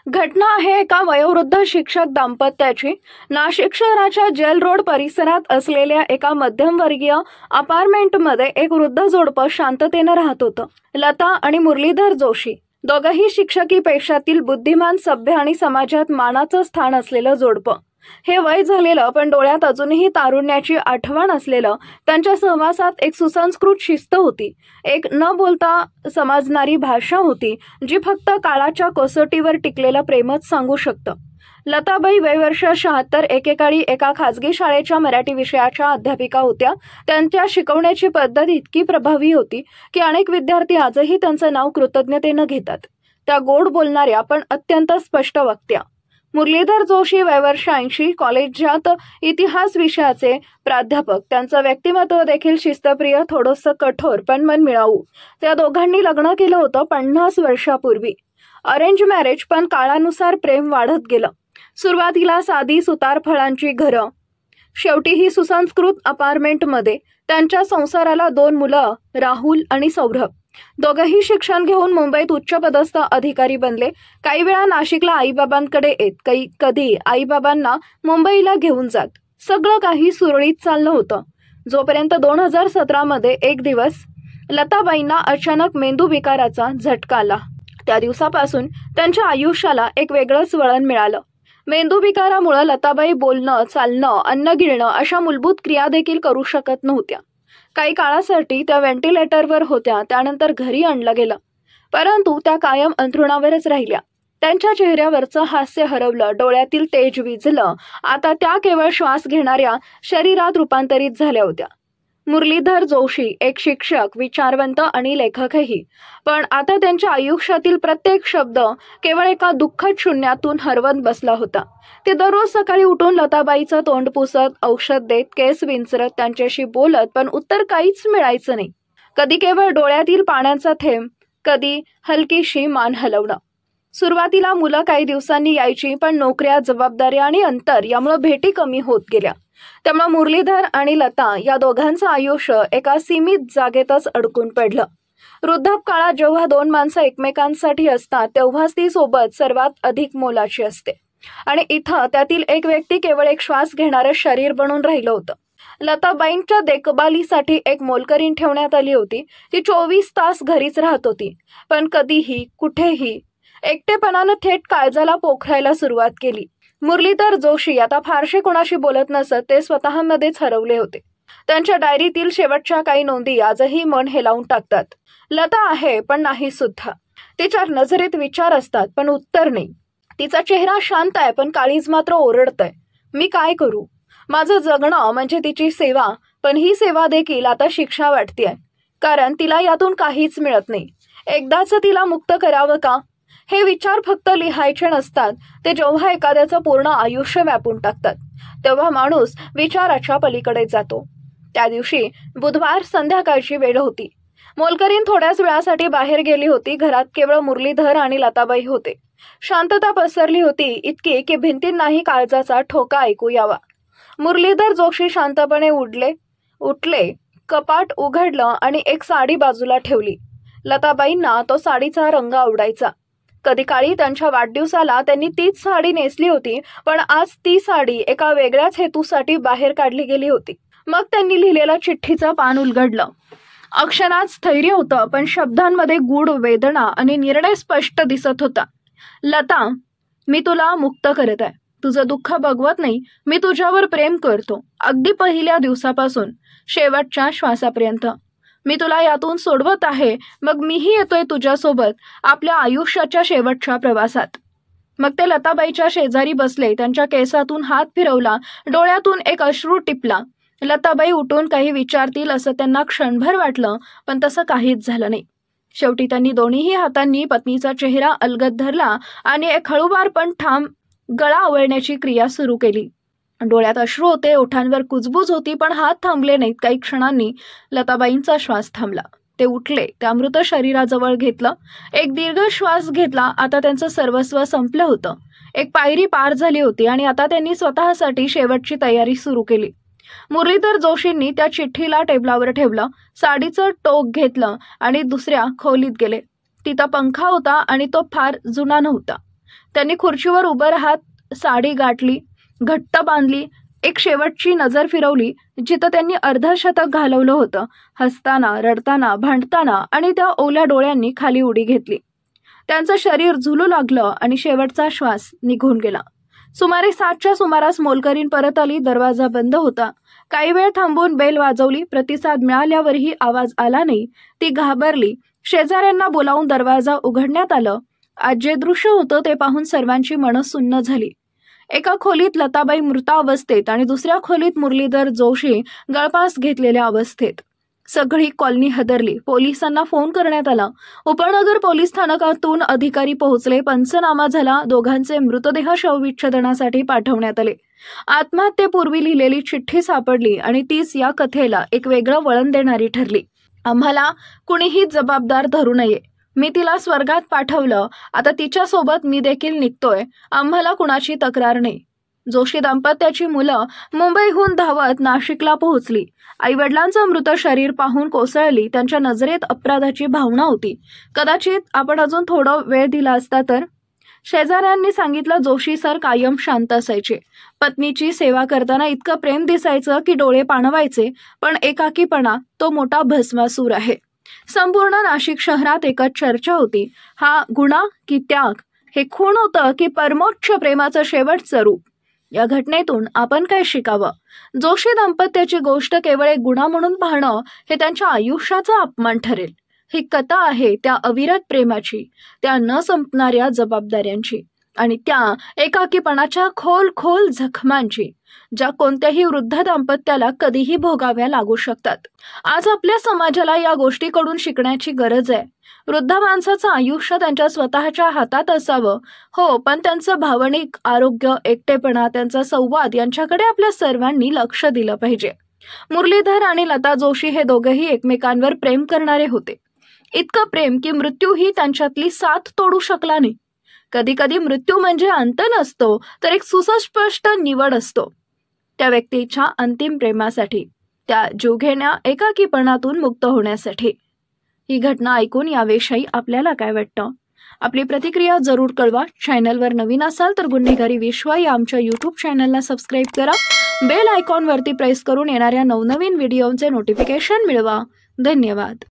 घटना आहे एका वयोवृद्ध शिक्षक दाम्पत्याची। नाशिक शहराच्या जेल रोड परिसरात असलेल्या एका मध्यमवर्गीय अपार्टमेंटमध्ये एक वृद्ध जोडपं शांततेने राहत होतं। लता आणि मुरलीधर जोशी दोघंही शिक्षकी पेशातील बुद्धिमान, सभ्य आणि समाजात मानाचं स्थान असलेलं जोडपं। हे वय झालेलं पण डोळ्यात अजूनही तारुण्याची आठवण असलेलं त्यांच्या सहवासात एक सुसंस्कृत शिस्त होती, एक न बोलता समजणारी भाषा होती जी फक्त काळाच्या कसोटीवर टिकलेलं प्रेमच सांगू शकतं। लताबाई वय वर्ष 76, एकेकाळी एका खाजगी शाळेच्या मराठी विषयाच्या अध्यापिका होत्या। त्यांच्या शिकवण्याची पद्धत इतकी प्रभावी होती की अनेक विद्यार्थी आजही त्यांचं नाव कृतज्ञतेने घेतात। त्या गोड बोलणाऱ्या पण अत्यंत स्पष्ट वक्त्या। मुरलीधर जोशी वय वर्ष 80, कॉलेजात इतिहास विषयाचे प्राध्यापक। त्यांचं व्यक्तिमत्व देखील शिस्तप्रिय, थोडंसं कठोर पण मनमिळावू। त्या दोघांनी लग्न केलं होतं 50 वर्षापूर्वी। अरेंज मॅरेज, पण काळानुसार प्रेम वाढत गेलं। सुरुवातीला साधी सुतार फळांची घरं, शेवटी ही सुसंस्कृत अपार्टमेंटमध्ये। त्यांच्या संसाराला 2 मुलं, राहुल आणि सौरभ। दोघंही शिक्षण घेऊन मुंबईत उच्चपदस्थ अधिकारी बनले। काही वेळा नाशिकला आईबाबांकडे येत, कधी आईबाबांना मुंबईला घेऊन जात। सगळं काही सुरळीत चाललं होतं, जोपर्यंत 2017 मध्ये एक दिवस लताबाईंना अचानक मेंदूविकाराचा झटका आला। त्या दिवसापासून त्यांच्या आयुष्याला एक वेगळंच वळण मिळालं। मेंदूविकारामुळे लताबाई बोलणं, चालणं, अन्न गिळणं अशा मूलभूत क्रिया देखील करू शकत नव्हत्या। काही काळासाठी त्या व्हेंटिलेटरवर होत्या, त्यानंतर घरी आणलं गेलं, परंतु त्या कायम अंथरुणावरच राहिल्या। त्यांच्या चेहऱ्यावरचं हास्य हरवलं, डोळ्यातील तेज विझलं। आता त्या केवळ श्वास घेणाऱ्या शरीरात रूपांतरित झाल्या होत्या। मुरलीधर जोशी एक शिक्षक, विचारवंत आणि लेखकही, पण आता त्यांच्या आयुष्यातील प्रत्येक शब्द केवळ एका दुःखद शून्यातून हरवत बसला होता। ते दररोज सकाळी उठून लताबाईचं तोंड पुसत, औषध देत, केस विंचरत, त्यांच्याशी बोलत, पण उत्तर काहीच मिळायचं नाही। कधी केवळ डोळ्यातील पाण्याचा थेंब, कधी हलकीशी मान हलवणं। सुरुवातीला मुलं काही दिवसांनी यायची, पण नोकऱ्या, जबाबदाऱ्या आणि अंतर यामुळे भेटी कमी होत गेल्या। त्यामुळे मुरलीधर आणि लता या दोघांचं आयुष्य एका सीमित जागेतच अडकून पडलं। वृद्धापकाळात जेव्हा 2 माणसं एकमेकांसाठी असतात, तेव्हाच ती सोबत सर्वात अधिक मोलाची असते। आणि इथं त्यातील एक व्यक्ती केवळ एक श्वास घेणारं शरीर बनून राहिलं होतं। लताबाईंच्या देखभालीसाठी एक मोलकरीण ठेवण्यात आली होती। ती 24 तास घरीच राहत होती, पण कधीही, कुठेही एकटेपणानं थेट काळजाला पोखरायला सुरुवात केली। मुरलीधर जोशी आता फारसे कोणाशी बोलत नसत, ते स्वतःमध्येच हरवले होते। त्यांच्या डायरीतील शेवटच्या काही नोंदी आजही मन हेलावून टाकतात। लता आहे पण नाही सुद्धा। तिच्या नजरेत विचार असतात पण उत्तर नाही। तिचा चेहरा शांत आहे पण काळीज मात्र ओरडतंय। मी काय करू? माझं जगणं म्हणजे तिची सेवा, पण ही सेवा देखील आता शिक्षा वाटतेय, कारण तिला यातून काहीच मिळत नाही। एकदाच तिला मुक्त करावं का? हे विचार फक्त लिहायचे नसतात, ते जेव्हा एखाद्याचं पूर्ण आयुष्य व्यापून टाकतात, तेव्हा माणूस विचाराच्या पलीकडे जातो। त्या दिवशी बुधवार संध्याकाळची वेळ होती। मोलकरीण थोड्याच वेळासाठी बाहेर गेली होती। घरात केवळ मुरलीधर आणि लताबाई होते। शांतता पसरली होती, इतकी की भिंतींनाही काळजाचा ठोका ऐकू यावा। मुरलीधर जोशी शांतपणे उठले, कपाट उघडलं आणि एक साडी बाजूला ठेवली। लताबाईंना तो साडीचा रंग आवडायचा। कधी काळी त्यांच्या वाढदिवसाला त्यांनी तीच साडी नेसली होती, पण आज ती साडी एका वेगळ्याच हेतूसाठी बाहेर काढली गेली होती। मग त्यांनी लिहिलेलं चिठ्ठीचं पान उलगडलं। अक्षरात स्थैर्य होतं, पण शब्दांमध्ये गूढ वेदना आणि निर्णय स्पष्ट दिसत होता। लता, मी तुला मुक्त करत आहे। तुझं दुःख बघवत नाही, मी तुझ्यावर प्रेम करतो, अगदी पहिल्या दिवसापासून शेवटच्या श्वासापर्यंत। मी तुला यातून सोडवत आहे, मग मीही येतोय तुझ्यासोबत आपल्या आयुष्याच्या शेवटच्या प्रवासात। मग ते लताबाईच्या शेजारी बसले, त्यांच्या केसातून हात फिरवला, डोळ्यातून एक अश्रू टिपला। लताबाई उठून काही विचारतील असं त्यांना क्षणभर वाटलं, पण तसं काहीच झालं नाही। शेवटी त्यांनी दोन्हीही हातांनी पत्नीचा चेहरा अलगद धरला आणि एक हळूवार पण ठाम गळा आवळण्याची क्रिया सुरू केली। डोळ्यात अश्रू होते, ओठांवर कुजबूज होती, पण हात थांबले नाहीत। काही क्षणांनी लताबाईंचा श्वास थांबला। ते उठले, त्या मृत शरीराजवळ घेतलं, एक दीर्घ श्वास घेतला। आता त्यांचं सर्वस्व संपलं होतं, एक पायरी पार झाली होती आणि आता त्यांनी स्वतःसाठी शेवटची तयारी सुरू केली। मुरलीधर जोशींनी त्या चिठ्ठीला टेबलावर ठेवलं, साडीचं टोक घेतलं आणि दुसऱ्या खोलीत गेले। तिथं पंखा होता आणि तो फार जुना नव्हता। त्यांनी खुर्चीवर उभं राहत साडी गाठली, घट्ट बांधली, एक शेवटची नजर फिरवली जिथं त्यांनी अर्धशतक घालवलं होतं. हसताना, रडताना, भांडताना आणि त्या ओल्या डोळ्यांनी खाली उडी घेतली. त्यांचं शरीर झुलू लागलं आणि शेवटचा श्वास निघून गेला. सुमारे 7च्या सुमारास मोलकरीण परत आली. दरवाजा बंद होता. काही वेळ थांबून बेल वाजवली. प्रतिसाद मिळाल्यावरही आवाज आला नाही. ती घाबरली. शेजाऱ्यांना बोलावून दरवाजा उघडण्यात आलं. आज जे दृश्य होतं ते पाहून सर्वांची मनं सुन्न झाली. एका खोलीत लताबाई मृतावस्थेत आणि दुसऱ्या खोलीत मुरलीधर जोशी गळफास घेतलेल्या अवस्थेत. सगळी कॉलनी हादरली. पोलिसांना फोन करण्यात आला. उपनगर पोलीस स्थानकातून अधिकारी पोहोचले. पंचनामा झाला. दोघांचे मृतदेह शवविच्छेदनासाठी पाठवण्यात आले. आत्महत्येपूर्वी लिहिलेली चिठ्ठी सापडली आणि तीच या कथेला एक वेगळं वळण देणारी ठरली. आम्हाला कुणीही जबाबदार धरू नये. मी तिला स्वर्गात पाठवलं. आता तिच्यासोबत मी देखील निघतोय. आम्हाला कुणाची तक्रार नाही. जोशी दाम्पत्याची मुलं मुंबईहून धावत नाशिकला पोहोचली. आईवडिलांचं मृत शरीर पाहून कोसळली. त्यांच्या नजरेत अपराधाची भावना होती. कदाचित आपण अजून थोडा वेळ दिला असता तर. शेजाऱ्यांनी सांगितलं, जोशी सर कायम शांत असायचे. पत्नीची सेवा करताना इतकं प्रेम दिसायचं की डोळे पाणवायचे. पण एकाकीपणा तो मोठा भस्मासूर आहे. संपूर्ण नाशिक शहरात एकच चर्चा होती. हा गुन्हा की त्याग? हे खून होतं की परमोच्च प्रेमाचं शेवटचं रूप? या घटनेतून आपण काय शिकावं? जोशी दाम्पत्याची गोष्ट केवळ एक गुन्हा म्हणून पाहणं हे त्यांच्या आयुष्याचा अपमान ठरेल. ही कथा आहे त्या अविरत प्रेमाची, त्या न संपणाऱ्या जबाबदाऱ्यांची आणि त्या एकाकीपणाच्या खोल खोल जखमांची, ज्या कोणत्याही वृद्ध दाम्पत्याला कधीही भोगाव्या लागू शकतात. आज आपल्या समाजाला या गोष्टीकडून शिकण्याची गरज आहे. वृद्ध माणसाचं आयुष्य त्यांच्या स्वतःच्या हातात असावं, हो, पण त्यांचं भावनिक आरोग्य, एकटेपणा, त्यांचा संवाद यांच्याकडे आपल्या सर्वांनी लक्ष दिलं पाहिजे. मुरलीधर आणि लता जोशी हे दोघेही एकमेकांवर प्रेम करणारे होते. इतकं प्रेम की मृत्यूही त्यांच्यातली साथ तोडू शकला नाही. कधी कधी मृत्यू म्हणजे अंत नसतो, तर एक सुस्पष्ट निवड असतो त्या व्यक्तीच्या अंतिम प्रेमासाठी, त्या जीवघेण्या एकाकीपणातून मुक्त होण्यासाठी. ही घटना ऐकून याविषयी आपल्याला काय वाटतं? आपली प्रतिक्रिया जरूर कळवा. चॅनलवर नवीन असाल तर गुन्हेगारी विश्व या आमच्या यूट्यूब चॅनलला सबस्क्राईब करा. बेल आयकॉनवरती प्रेस करून येणाऱ्या नवनवीन व्हिडिओचे नोटिफिकेशन मिळवा. धन्यवाद.